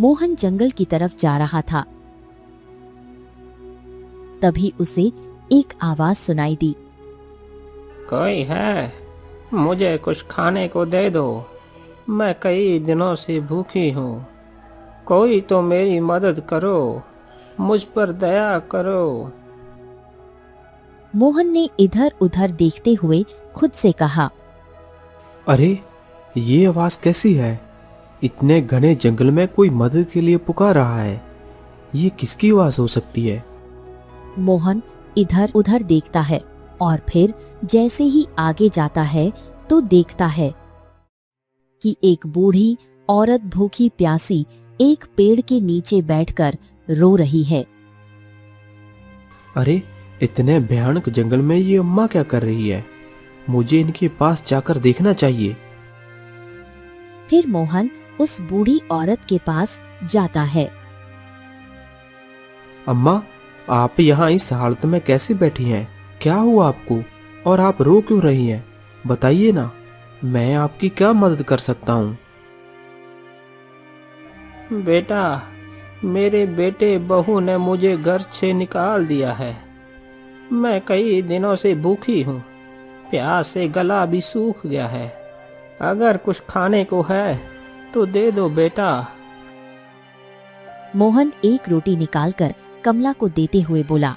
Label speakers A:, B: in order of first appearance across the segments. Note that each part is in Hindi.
A: मोहन जंगल की तरफ जा रहा था। तभी उसे एक आवाज सुनाई दी।
B: कोई है? मुझे कुछ खाने को दे दो, मैं कई दिनों से भूखी हूँ। कोई तो मेरी मदद करो, मुझ पर दया करो।
A: मोहन ने इधर उधर देखते हुए खुद से कहा,
C: अरे ये आवाज कैसी है? इतने घने जंगल में कोई मदद के लिए पुकार रहा है। ये किसकी आवाज हो सकती है?
A: मोहन इधर उधर देखता है और फिर जैसे ही आगे जाता है तो देखता है कि एक बूढ़ी औरत भूखी प्यासी एक पेड़ के नीचे बैठकर रो रही है।
C: अरे इतने भयानक जंगल में ये अम्मा क्या कर रही है? मुझे इनके पास जाकर देखना चाहिए।
A: फिर मोहन उस बूढ़ी औरत के पास जाता है।
C: अम्मा, आप यहाँ इस हालत में कैसे बैठी हैं? क्या हुआ आपको? और आप रो क्यों रही हैं? बताइए ना, मैं आपकी क्या मदद कर सकता हूँ?
B: बेटा, मेरे बेटे बहू ने मुझे घर से निकाल दिया है। मैं कई दिनों से भूखी हूँ, प्यास से गला भी सूख गया है। अगर कुछ खाने को है तो दे दो बेटा।
A: मोहन एक रोटी निकालकर कमला को देते हुए बोला,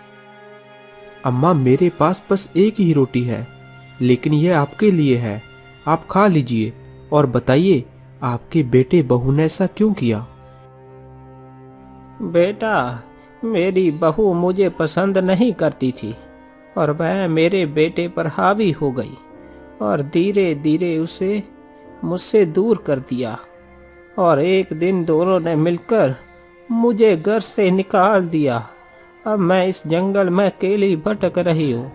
C: अम्मा, मेरे पास बस एक ही रोटी है, लेकिन यह आपके लिए है। आप खा लीजिए और बताइए, आपके बेटे बहू ने ऐसा क्यों किया?
B: बेटा, मेरी बहू मुझे पसंद नहीं करती थी और वह मेरे बेटे पर हावी हो गई और धीरे धीरे उसे मुझसे दूर कर दिया। और एक दिन दोनों ने मिलकर मुझे घर से निकाल दिया। अब मैं इस जंगल में अकेली भटक रही हूँ।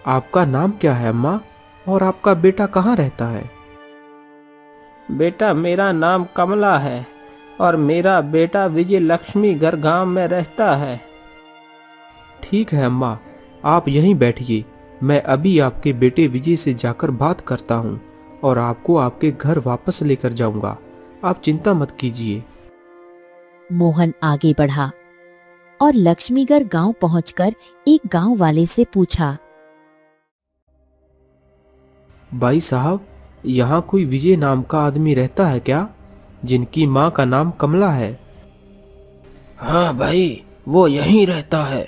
C: आपका नाम क्या है अम्मा? और आपका बेटा कहाँ रहता है?
B: बेटा, मेरा नाम कमला है और मेरा बेटा विजय लक्ष्मी घर गांव में रहता है।
C: ठीक है अम्मा, आप यहीं बैठिए। मैं अभी आपके बेटे विजय से जाकर बात करता हूँ और आपको आपके घर वापस लेकर जाऊंगा। आप चिंता मत कीजिए।
A: मोहन आगे बढ़ा और लक्ष्मीगढ़ गांव पहुंचकर एक गांव वाले से पूछा,
C: भाई साहब, यहाँ कोई विजय नाम का आदमी रहता है क्या, जिनकी माँ का नाम कमला है?
B: हाँ भाई, वो यहीं रहता है।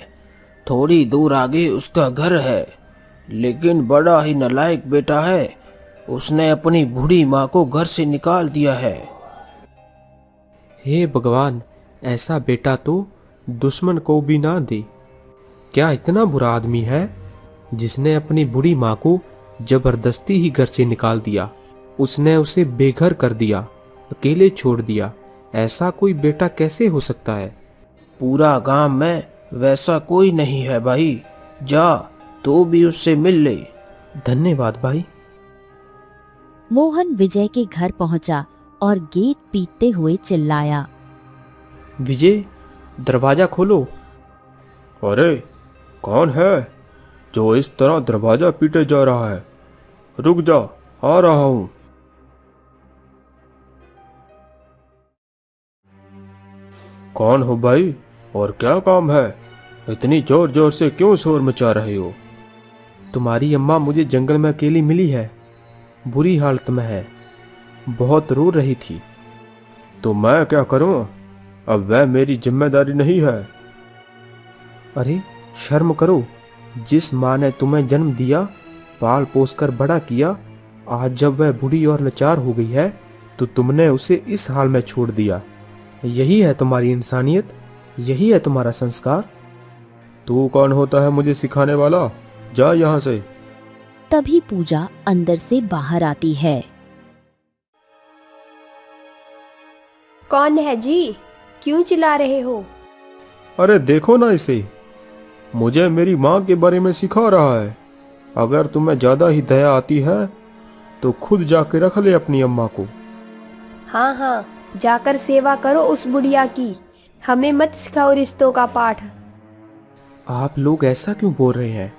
B: थोड़ी दूर आगे उसका घर है, लेकिन बड़ा ही नालायक बेटा है। उसने अपनी बूढ़ी माँ को घर से निकाल दिया है।
C: हे भगवान, ऐसा बेटा तो दुश्मन को भी ना दे। क्या इतना बुरा आदमी है जिसने अपनी बूढ़ी माँ को जबरदस्ती ही घर से निकाल दिया? उसने उसे बेघर कर दिया, अकेले छोड़ दिया। ऐसा कोई बेटा कैसे हो सकता है?
B: पूरा गांव में वैसा कोई नहीं है भाई। जा, तू भी उससे मिल ले।
C: धन्यवाद भाई।
A: मोहन विजय के घर पहुंचा और गेट पीटते हुए चिल्लाया,
C: विजय, दरवाजा खोलो।
D: अरे कौन है जो इस तरह दरवाजा पीटे जा रहा है? रुक जा, आ रहा हूं। कौन हो भाई और क्या काम है? इतनी जोर जोर से क्यों शोर मचा रहे हो?
C: तुम्हारी अम्मा मुझे जंगल में अकेली मिली है, बुरी हालत में है, बहुत रो रही थी।
D: तो मैं क्या करूं? अब वह मेरी जिम्मेदारी नहीं है।
C: अरे शर्म करो। जिस माँ ने तुम्हें जन्म दिया, पाल पोस कर बड़ा किया, आज जब वह बूढ़ी और लाचार हो गई है तो तुमने उसे इस हाल में छोड़ दिया। यही है तुम्हारी इंसानियत? यही है तुम्हारा संस्कार?
D: तू कौन होता है मुझे सिखाने वाला? जा यहाँ से।
A: तभी पूजा अंदर से बाहर आती है।
E: कौन है जी? क्यों चिल्ला रहे हो?
D: अरे देखो ना इसे, मुझे मेरी माँ के बारे में सिखा रहा है। अगर तुम्हें ज्यादा ही दया आती है तो खुद जाके रख ले अपनी अम्मा को।
E: हाँ हाँ, जाकर सेवा करो उस बुढ़िया की। हमें मत सिखाओ रिश्तों का पाठ।
C: आप लोग ऐसा क्यों बोल रहे हैं?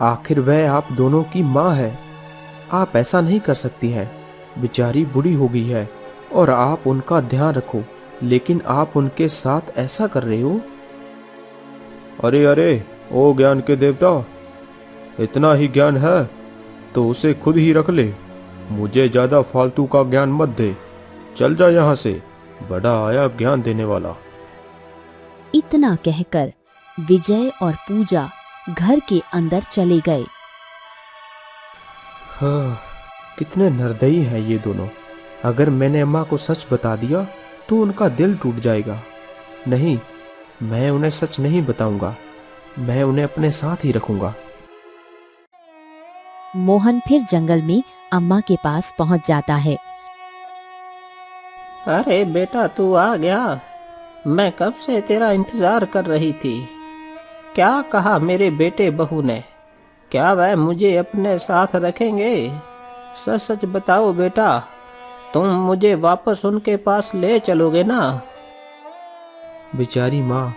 C: आखिर वह आप दोनों की माँ है। आप ऐसा नहीं कर सकती हैं। बेचारी बूढ़ी हो गई है और आप उनका ध्यान रखो, लेकिन आप उनके साथ ऐसा कर रहे हो।
D: अरे अरे, ओ ज्ञान के देवता, इतना ही ज्ञान है तो उसे खुद ही रख ले। मुझे ज्यादा फालतू का ज्ञान मत दे। चल जा यहाँ से, बड़ा आया ज्ञान देने वाला।
A: इतना कहकर विजय और पूजा घर के अंदर चले गए।
C: हाँ, कितने निर्दयी हैं ये दोनों। अगर मैंने अम्मा को सच बता दिया तो उनका दिल टूट जाएगा। नहीं, मैं उन्हें सच नहीं बताऊंगा। मैं उन्हें अपने साथ ही रखूंगा।
A: मोहन फिर जंगल में अम्मा के पास पहुंच जाता है।
B: अरे बेटा, तू आ गया। मैं कब से तेरा इंतजार कर रही थी। क्या कहा मेरे बेटे बहू ने? क्या वह मुझे अपने साथ रखेंगे? सच सच बताओ बेटा, तुम मुझे वापस उनके पास ले चलोगे ना?
C: बेचारी माँ,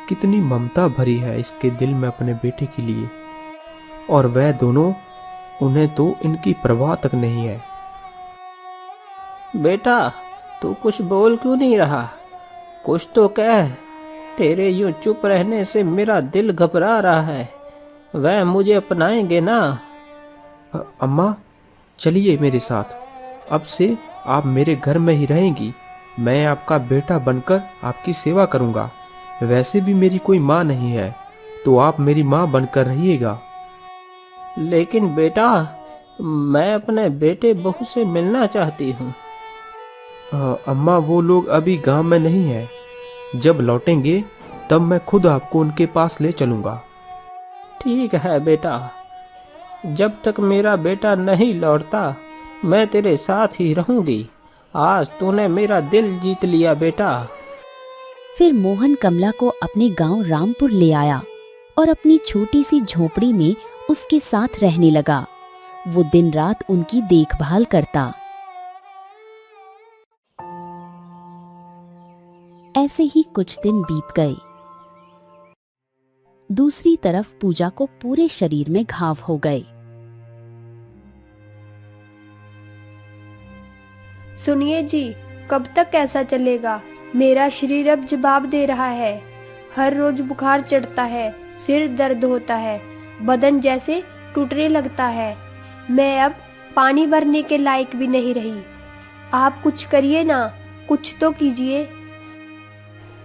C: कितनी ममता भरी है इसके दिल में अपने बेटे के लिए, और वह दोनों, उन्हें तो इनकी परवाह तक नहीं है।
B: बेटा, तू कुछ बोल क्यों नहीं रहा? कुछ तो कह। तेरे यूं चुप रहने से मेरा दिल घबरा रहा है। वह मुझे अपनाएंगे ना?
C: अम्मा, चलिए मेरे साथ। अब से आप मेरे घर में ही रहेंगी। मैं आपका बेटा बनकर आपकी सेवा करूंगा। वैसे भी मेरी कोई माँ नहीं है, तो आप मेरी माँ बनकर रहिएगा।
B: लेकिन बेटा, मैं अपने बेटे बहू से मिलना चाहती हूँ।
C: अम्मा, वो लोग अभी गांव में नहीं है। जब लौटेंगे तब मैं खुद आपको उनके पास ले चलूंगा।
B: ठीक है बेटा, जब तक मेरा बेटा नहीं लौटता मैं तेरे साथ ही रहूंगी। आज तूने मेरा दिल जीत लिया बेटा।
A: फिर मोहन कमला को अपने गांव रामपुर ले आया और अपनी छोटी सी झोपड़ी में उसके साथ रहने लगा। वो दिन रात उनकी देखभाल करता। ऐसे ही कुछ दिन बीत गए। दूसरी तरफ पूजा को पूरे शरीर में घाव हो गए।
E: सुनिए जी, कब तक ऐसा चलेगा? मेरा शरीर अब जवाब दे रहा है। हर रोज बुखार चढ़ता है, सिर दर्द होता है, बदन जैसे टूटने लगता है। मैं अब पानी भरने के लायक भी नहीं रही। आप कुछ करिए ना, कुछ तो कीजिए।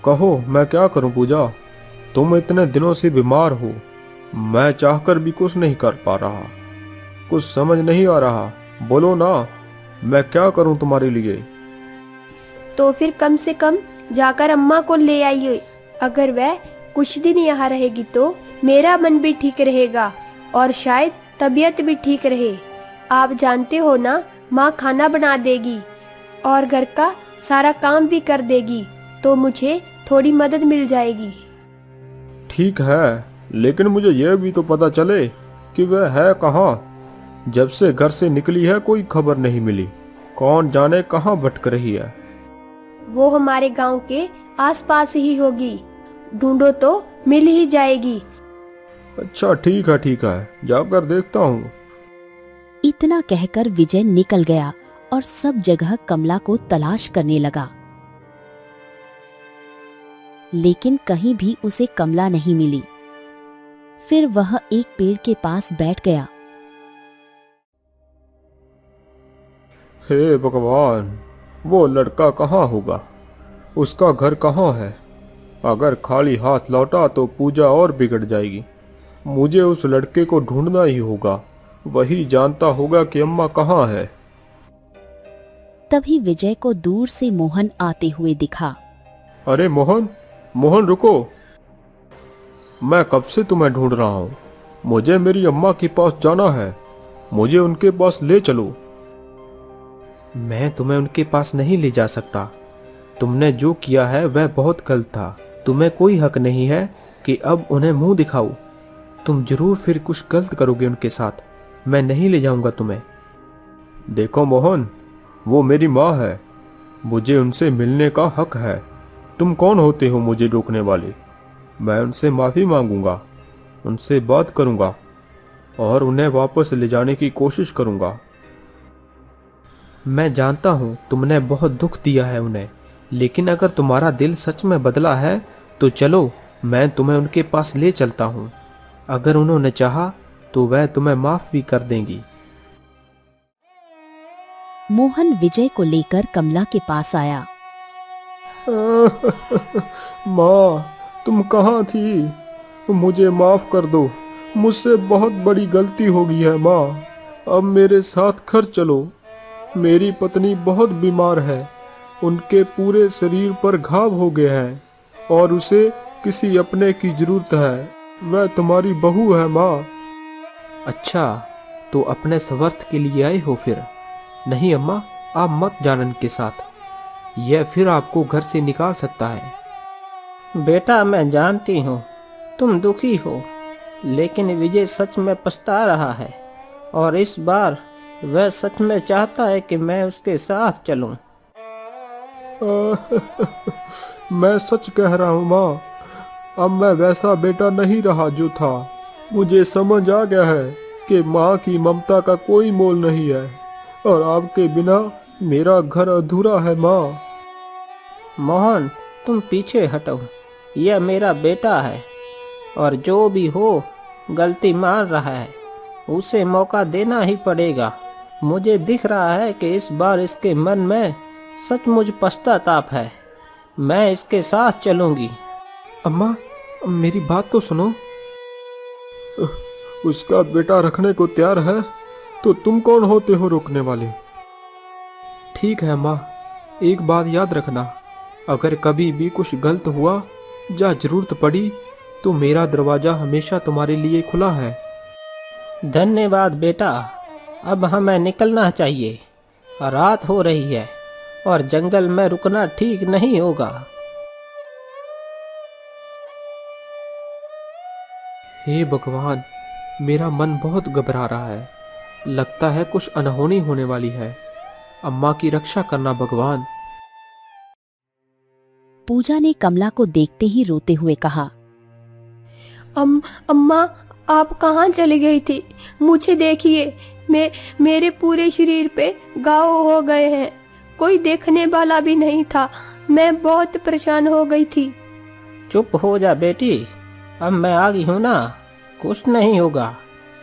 D: कहो, मैं क्या करूं पूजा? तुम इतने दिनों से बीमार हो, मैं चाहकर भी कुछ नहीं कर पा रहा। कुछ समझ नहीं आ रहा। बोलो ना, मैं क्या करूं तुम्हारे लिए?
E: तो फिर कम से कम जाकर अम्मा को ले आइए। अगर वह कुछ दिन यहाँ रहेगी तो मेरा मन भी ठीक रहेगा और शायद तबीयत भी ठीक रहे। आप जानते हो ना, माँ खाना बना देगी और घर का सारा काम भी कर देगी, तो मुझे थोड़ी मदद मिल जाएगी।
D: ठीक है, लेकिन मुझे यह भी तो पता चले कि वह है कहाँ। जब से घर से निकली है कोई खबर नहीं मिली। कौन जाने कहाँ भटक रही है।
E: वो हमारे गांव के आसपास ही होगी। ढूंढो तो मिल ही जाएगी।
D: अच्छा, ठीक है, जाकर देखता हूँ।
A: इतना कहकर विजय निकल गया और सब जगह कमला को तलाश करने लगा, लेकिन कहीं भी उसे कमला नहीं मिली। फिर वह एक पेड़ के पास बैठ गया।
D: हे भगवान, वो लड़का कहाँ होगा? उसका घर कहाँ है? अगर खाली हाथ लौटा तो पूजा और बिगड़ जाएगी। मुझे उस लड़के को ढूंढना ही होगा। वही जानता होगा कि अम्मा कहाँ है।
A: तभी विजय को दूर से मोहन आते हुए दिखा।
D: अरे मोहन रुको। मैं कब से तुम्हें ढूंढ रहा हूँ। मुझे मेरी अम्मा के पास जाना है। मुझे उनके पास ले चलो।
C: मैं तुम्हें उनके पास नहीं ले जा सकता। तुमने जो किया है वह बहुत गलत था। तुम्हें कोई हक नहीं है कि अब उन्हें मुंह दिखाओ। तुम जरूर फिर कुछ गलत करोगे उनके साथ। मैं नहीं ले जाऊंगा तुम्हें।
D: देखो मोहन, वो मेरी माँ है। मुझे उनसे मिलने का हक है। तुम कौन होते हो मुझे रोकने वाले? मैं उनसे माफी मांगूंगा, उनसे बात करूंगा और उन्हें वापस ले जाने की कोशिश करूंगा।
C: मैं जानता हूँ तुमने बहुत दुख दिया है उन्हें, लेकिन अगर तुम्हारा दिल सच में बदला है तो चलो, मैं तुम्हें उनके पास ले चलता हूँ। अगर उन्होंने चाहा तो वह तुम्हें माफ भी कर देंगी।
A: मोहन विजय को लेकर कमला के पास आया।
D: माँ, तुम कहाँ थी? मुझे माफ कर दो, मुझसे बहुत बड़ी गलती हो गई है माँ। अब मेरे साथ घर चलो। मेरी पत्नी बहुत बीमार है, उनके पूरे शरीर पर घाव हो गए हैं और उसे किसी अपने की जरूरत है। वह तुम्हारी बहू है माँ।
C: अच्छा, तो अपने स्वार्थ के लिए आए हो फिर? नहीं अम्मा, आप मत जान के साथ, यह फिर आपको घर से निकाल सकता है।
B: बेटा, मैं जानती हूँ तुम दुखी हो, लेकिन विजय सच में पछता रहा है और इस बार वह सच में चाहता है कि मैं उसके साथ चलूं।
D: मैं सच कह रहा हूँ माँ, अब मैं वैसा बेटा नहीं रहा जो था। मुझे समझ आ गया है कि माँ की ममता का कोई मोल नहीं है और आपके बिना मेरा घर अधूरा है माँ।
B: मोहन, तुम पीछे हटो, यह मेरा बेटा है और जो भी हो गलती मान रहा है, उसे मौका देना ही पड़ेगा। मुझे दिख रहा है कि इस बार इसके मन में सचमुच पश्चाताप है। मैं इसके साथ चलूंगी।
C: अम्मा, मेरी बात तो सुनो।
D: उसका बेटा रखने को तैयार है तो तुम कौन होते हो रोकने वाले?
C: ठीक है अम्मा, एक बात याद रखना, अगर कभी भी कुछ गलत हुआ या जरूरत पड़ी तो मेरा दरवाजा हमेशा तुम्हारे लिए खुला है।
B: धन्यवाद बेटा, अब हमें निकलना चाहिए। रात हो रही है और जंगल में रुकना ठीक नहीं होगा।
C: हे भगवान, मेरा मन बहुत घबरा रहा है, लगता है कुछ अनहोनी होने वाली है। अम्मा की रक्षा करना भगवान।
A: पूजा ने कमला को देखते ही रोते हुए कहा।
E: अम्मा, आप कहाँ चली गई थी? मुझे देखिए, मेरे पूरे शरीर पे घाव हो गए हैं। कोई देखने वाला भी नहीं था। मैं बहुत परेशान हो गई थी।
B: चुप हो जा बेटी, अब मैं आ गई हूँ ना, कुछ नहीं होगा।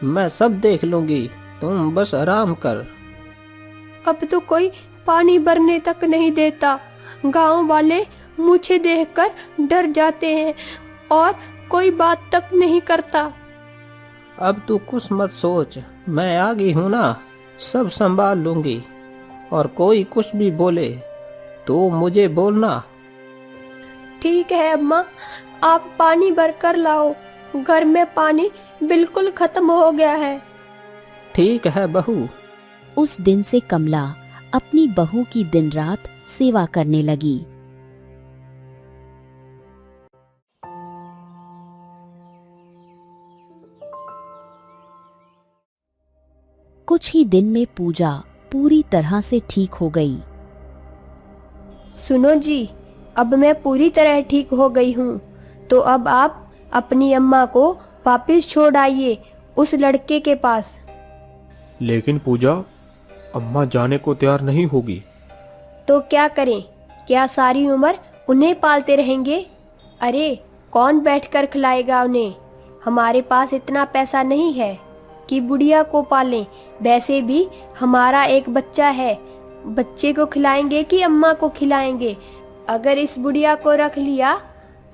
B: मैं सब देख लूंगी, तुम बस आराम कर।
E: अब तो कोई पानी भरने तक नहीं देता। गांव वाले मुझे देखकर डर जाते हैं और कोई बात तक नहीं करता।
B: अब तू कुछ मत सोच, मैं आ गई हूँ ना, सब संभाल लूंगी। और कोई कुछ भी बोले तो मुझे बोलना।
E: ठीक है अम्मा, आप पानी भर कर लाओ। घर में पानी बिल्कुल खत्म हो गया है।
B: ठीक है बहू।
A: उस दिन से कमला अपनी बहू की दिन रात सेवा करने लगी। कुछ ही दिन में पूजा पूरी तरह से ठीक हो गई।
E: सुनो जी, अब मैं पूरी तरह ठीक हो गई हूँ, तो अब आप अपनी अम्मा को वापस छोड़ आइए उस लड़के के पास।
D: लेकिन पूजा, अम्मा जाने को तैयार नहीं होगी।
E: तो क्या करें? क्या सारी उम्र उन्हें पालते रहेंगे? अरे, कौन बैठकर खिलाएगा उन्हें? हमारे पास इतना पैसा नहीं है कि बुढ़िया को पालें। वैसे भी हमारा एक बच्चा है, बच्चे को खिलाएंगे कि अम्मा को खिलाएंगे? अगर इस बुढ़िया को रख लिया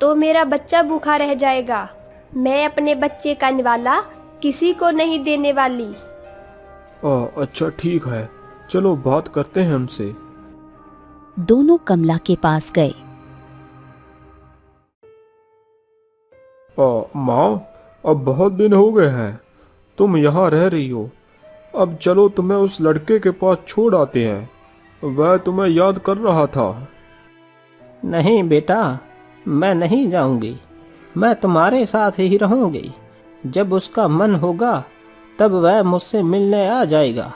E: तो मेरा बच्चा भूखा रह जाएगा। मैं अपने बच्चे का निवाला किसी को नहीं देने वाली।
D: अच्छा ठीक है, चलो बात करते हैं उनसे।
A: दोनों कमला के पास गए।
D: माँ, अब बहुत दिन हो गए हैं तुम यहाँ रह रही हो। अब चलो तुम्हें उस लड़के के पास छोड़ आते हैं, वह तुम्हें याद कर रहा था।
B: नहीं बेटा, मैं नहीं जाऊंगी। मैं तुम्हारे साथ ही रहूंगी। जब उसका मन होगा तब वह मुझसे मिलने आ जाएगा।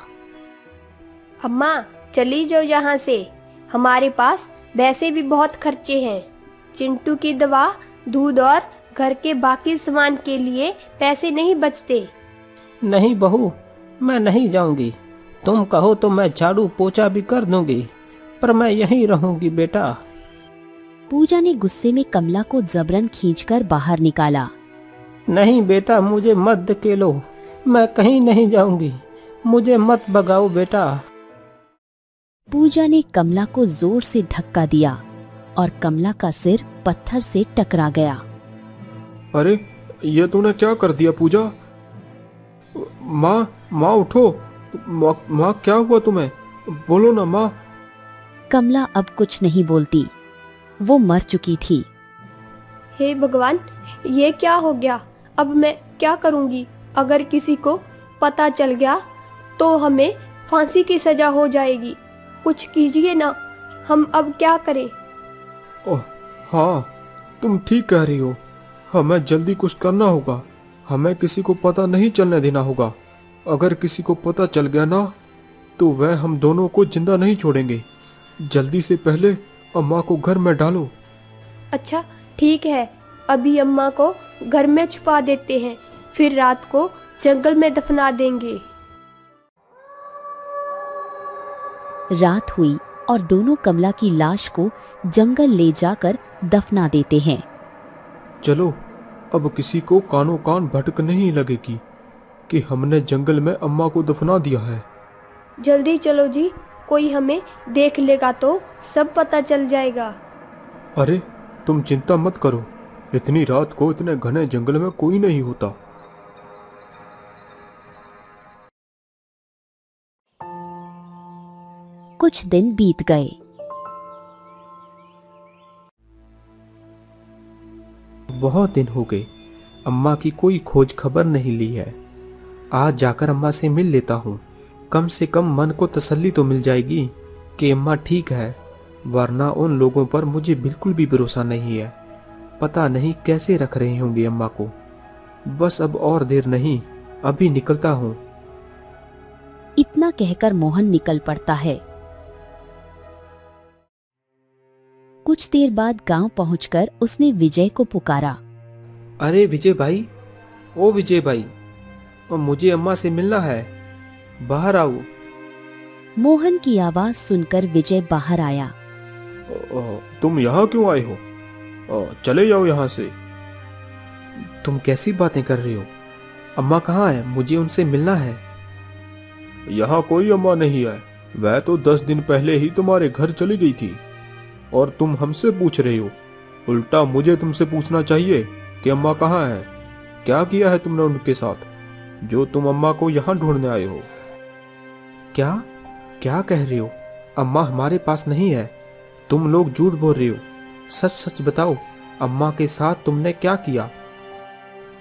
E: अम्मा, चली जाओ यहाँ से। हमारे पास वैसे भी बहुत खर्चे हैं। चिंटू की दवा, दूध और घर के बाकी सामान के लिए पैसे नहीं बचते।
B: नहीं बहू, मैं नहीं जाऊंगी। तुम कहो तो मैं झाड़ू पोछा भी कर दूंगी, पर मैं यहीं रहूंगी बेटा।
A: पूजा ने गुस्से में कमला को जबरन खींचकर बाहर निकाला।
B: नहीं बेटा, मुझे मत धकेलो, मैं कहीं नहीं जाऊंगी, मुझे मत भगाओ बेटा।
A: पूजा ने कमला को जोर से धक्का दिया और कमला का सिर पत्थर से टकरा गया।
D: अरे ये तूने क्या कर दिया पूजा? माँ, माँ उठो। माँ क्या हुआ तुम्हें? बोलो ना माँ।
A: कमला अब कुछ नहीं बोलती, वो मर चुकी थी।
E: हे भगवान, ये क्या हो गया? अब मैं क्या करूंगी? अगर किसी को पता चल गया तो हमें फांसी की सजा हो जाएगी। कुछ कीजिए ना, हम अब क्या करें?
D: ओह हाँ, तुम ठीक कह रही हो। हमें जल्दी कुछ करना होगा। हमें किसी को पता नहीं चलने देना होगा। अगर किसी को पता चल गया ना, तो वह हम दोनों को जिंदा नहीं छोड़ेंगे। जल्दी से पहले अम्मा को घर में डालो।
E: अच्छा ठीक है, अभी अम्मा को घर में छुपा देते हैं, फिर रात को जंगल में दफना देंगे।
A: रात हुई और दोनों कमला की लाश को जंगल ले जाकर दफना देते हैं।
D: चलो, अब किसी को कानों कान भटक नहीं लगेगी कि हमने जंगल में अम्मा को दफना दिया है।
E: जल्दी चलो जी, कोई हमें देख लेगा तो सब पता चल जाएगा।
D: अरे तुम चिंता मत करो, इतनी रात को इतने घने जंगल में कोई नहीं होता।
A: कुछ दिन बीत गए।
C: बहुत दिन हो गए, अम्मा की कोई खोज खबर नहीं ली है। आज जाकर अम्मा से मिल लेता हूँ, कम से कम मन को तसल्ली तो मिल जाएगी कि अम्मा ठीक है, वरना उन लोगों पर मुझे बिल्कुल भी भरोसा नहीं है। पता नहीं कैसे रख रहे होंगे अम्मा को। बस अब और देर नहीं, अभी निकलता हूँ।
A: इतना कहकर मोहन निकल पड़ता है। कुछ देर बाद गांव पहुंचकर उसने विजय को पुकारा।
C: अरे विजय भाई, ओ विजय भाई, मुझे अम्मा से मिलना है, बाहर आओ।
A: मोहन की आवाज सुनकर विजय बाहर आया।
D: तुम यहाँ क्यों आए हो? चले जाओ यहाँ से।
C: तुम कैसी बातें कर रहे हो? अम्मा कहाँ है? मुझे उनसे मिलना है।
D: यहाँ कोई अम्मा नहीं है, वह तो 10 दिन पहले ही तुम्हारे घर चली गई थी और तुम हमसे पूछ रहे हो। उल्टा मुझे तुमसे पूछना चाहिए कि अम्मा कहाँ है। क्या किया है तुमने उनके साथ जो तुम अम्मा को यहाँ ढूंढने आए हो?
C: क्या क्या कह रहे हो? अम्मा हमारे पास नहीं है, तुम लोग झूठ बोल रहे हो। सच सच बताओ, अम्मा के साथ तुमने क्या किया?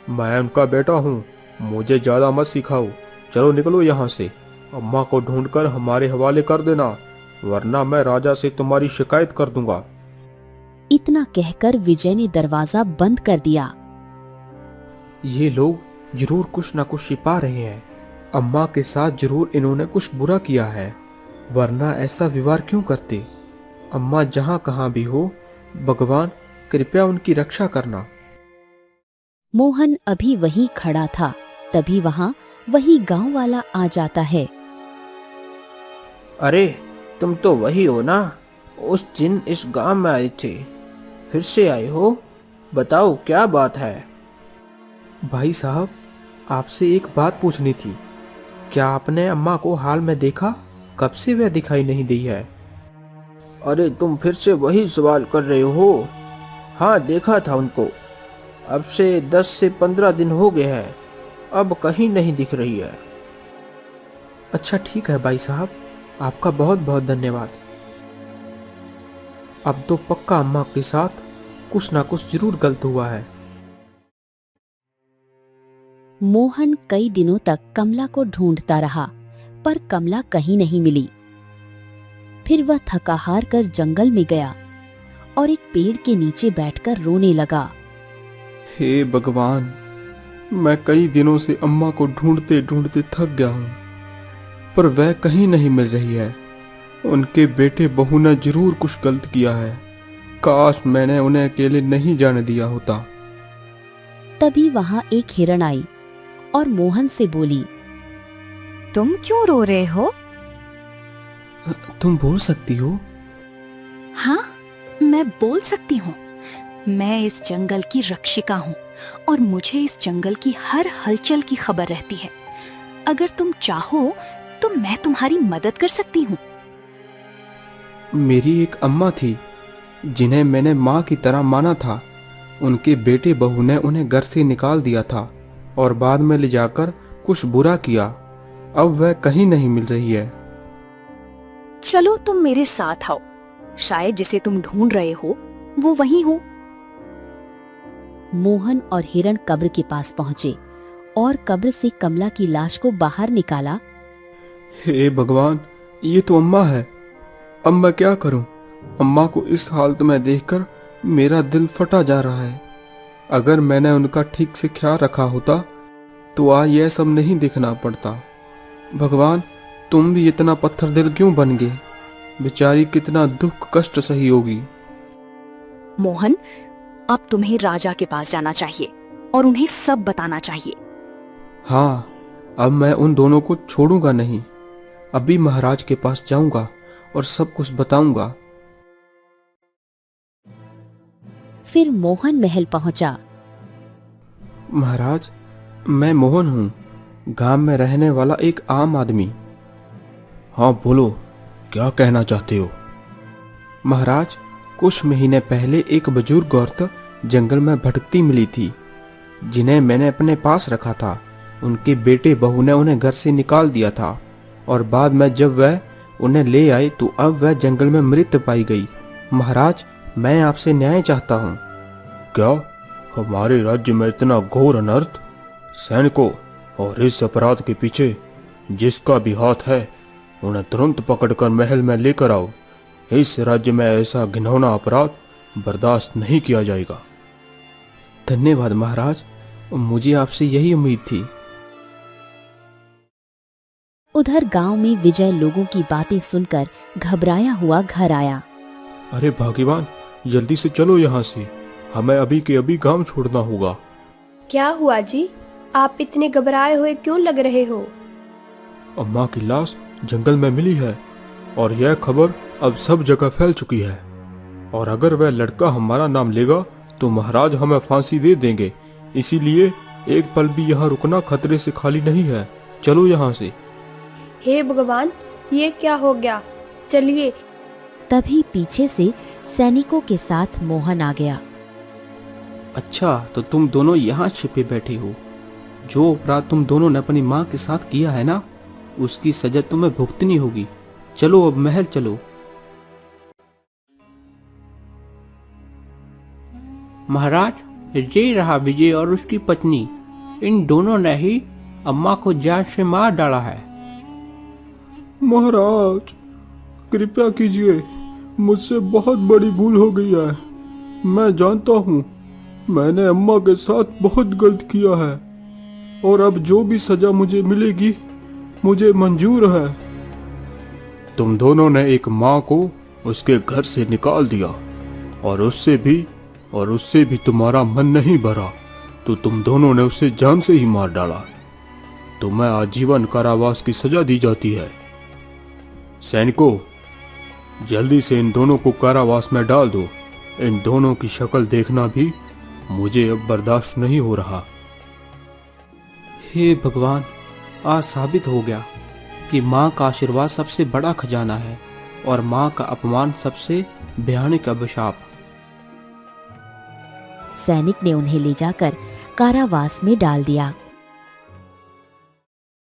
D: मैं उनका बेटा हूँ, मुझे ज्यादा मत सिखाओ। चलो निकलो यहाँ से। अम्मा को ढूंढकर हमारे हवाले कर देना, वरना मैं राजा से तुम्हारी शिकायत कर दूंगा।
A: इतना कहकर विजय ने दरवाजा बंद कर दिया।
C: ये लोग जरूर कुछ न कुछ छिपा रहे हैं। अम्मा के साथ जरूर इन्होंने कुछ बुरा किया है, वरना ऐसा व्यवहार क्यों करते? अम्मा जहाँ कहाँ भी हो, भगवान कृपया उनकी रक्षा करना।
A: मोहन अभी वहीं खड़ा था, तभी वहाँ वही गांव वाला आ जाता है।
B: अरे तुम तो वही हो ना, उस दिन इस गांव में आए थे, फिर से आए हो? बताओ क्या बात है?
C: भाई साहब, आपसे एक बात पूछनी थी। क्या आपने अम्मा को हाल में देखा? कब से वह दिखाई नहीं दी है?
B: अरे तुम फिर से वही सवाल कर रहे हो? हाँ देखा था उनको, अब से 10 से 15 दिन हो गए हैं, अब कहीं नहीं दिख रही है।
C: अच्छा ठीक है भाई साहब, आपका बहुत बहुत धन्यवाद। अब तो पक्का अम्मा के साथ कुछ ना कुछ जरूर गलत हुआ है।
A: मोहन कई दिनों तक कमला को ढूंढता रहा, पर कमला कहीं नहीं मिली। फिर वह थका हार कर जंगल में गया और एक पेड़ के नीचे बैठकर रोने लगा।
D: हे भगवान, मैं कई दिनों से अम्मा को ढूंढते ढूंढते थक गया हूँ, पर वह कहीं नहीं मिल रही है। उनके बेटे बहू ने जरूर कुछ गलत किया है। काश मैंने उन्हें अकेले नहीं जाने दिया होता।
A: तभी वहां एक हिरण आई और मोहन से बोली,
F: तुम क्यों रो रहे हो?
C: तुम बोल सकती हो?
F: हाँ, मैं बोल सकती हूँ। मैं इस जंगल की रक्षिका हूँ और मुझे इस जंगल की हर हलचल की खबर रहती है। अगर तुम चाहो तो मैं तुम्हारी मदद कर सकती हूँ।
C: मेरी एक अम्मा थी जिन्हें मैंने माँ की तरह माना था। उनके बेटे बहू ने उन्हें घर से निकाल दिया था और बाद में ले जाकर कुछ बुरा किया। अब वह कहीं नहीं मिल रही है।
F: चलो तुम मेरे साथ आओ, शायद जिसे तुम ढूंढ रहे हो वो वही हो।
A: मोहन और हिरण कब्र के पास पहुंचे और कब्र से कमला की लाश को बाहर निकाला।
C: हे भगवान, ये तो अम्मा है। अब मैं क्या करूं? अम्मा को इस हालत में देखकर मेरा दिल फटा जा रहा है। अगर मैंने उनका ठीक से ख्याल रखा होता तो आज यह सब नहीं देखना पड़ता। भगवान, तुम भी इतना पत्थर दिल क्यों बन गए? बेचारी कितना दुख कष्ट सही होगी।
F: मोहन, अब तुम्हें राजा के पास जाना चाहिए और उन्हें सब बताना चाहिए।
C: हाँ, अब मैं उन दोनों को छोड़ूंगा नहीं। अभी महाराज के पास जाऊंगा और सब कुछ बताऊंगा।
A: फिर मोहन महल पहुंचा।
C: महाराज, मैं मोहन हूँ, गांव में रहने वाला एक आम आदमी।
D: हाँ बोलो, क्या कहना चाहते हो?
C: महाराज, कुछ महीने पहले एक बुजुर्ग औरत जंगल में भटकती मिली थी, जिन्हें मैंने अपने पास रखा था। उनके बेटे बहू ने उन्हें घर से निकाल दिया था और बाद में जब वह उन्हें ले आए तो अब वह जंगल में मृत पाई गई। महाराज, मैं आपसे न्याय चाहता हूँ।
D: क्या हमारे राज्य में इतना घोर अनर्थ? सैनिकों, और इस अपराध के पीछे जिसका भी हाथ है उन्हें तुरंत पकड़कर महल में लेकर आओ। इस राज्य में ऐसा घिनौना अपराध बर्दाश्त नहीं किया जाएगा।
C: धन्यवाद महाराज, मुझे आपसे यही उम्मीद थी।
A: उधर गांव में विजय लोगों की बातें सुनकर घबराया हुआ घर आया।
D: अरे भाग्यवान, जल्दी से चलो यहाँ से, हमें अभी के अभी गांव छोड़ना होगा।
E: क्या हुआ जी? आप इतने घबराए हुए क्यों लग रहे हो?
D: अम्मा की लाश जंगल में मिली है और यह खबर अब सब जगह फैल चुकी है। और अगर वह लड़का हमारा नाम लेगा तो महाराज हमें फांसी दे देंगे। इसीलिए एक पल भी यहाँ रुकना खतरे से खाली नहीं है। चलो यहाँ से।
E: हे भगवान, ये क्या हो गया? चलिए।
A: तभी पीछे से सैनिकों के साथ मोहन आ गया।
C: अच्छा, तो तुम दोनों यहाँ छिपे बैठे हो। जो अपराध तुम दोनों ने अपनी माँ के साथ किया है ना, उसकी सजा तुम्हें भुगतनी होगी। चलो अब महल चलो।
B: महाराज, ये रहा विजय और उसकी पत्नी। इन दोनों ने ही अम्मा को जान से मार डाला है।
D: महाराज, कृपया कीजिए, मुझसे बहुत बड़ी भूल हो गई है। मैं जानता हूँ मैंने अम्मा के साथ बहुत गलत किया है और अब जो भी सजा मुझे मिलेगी मुझे मंजूर है। तुम दोनों ने एक माँ को उसके घर से निकाल दिया और उससे भी तुम्हारा मन नहीं भरा तो तुम दोनों ने उसे जान से ही मार डाला। तुम्हें आजीवन कारावास की सजा दी जाती है। सैनिकों, जल्दी से इन दोनों को कारावास में डाल दो। इन दोनों की शक्ल देखना भी मुझे अब बर्दाश्त नहीं हो रहा।
C: हे भगवान, आज साबित हो गया कि माँ का आशीर्वाद सबसे बड़ा खजाना है और माँ का अपमान सबसे भयानक अभिशाप।
A: सैनिक ने उन्हें ले जाकर कारावास में डाल दिया।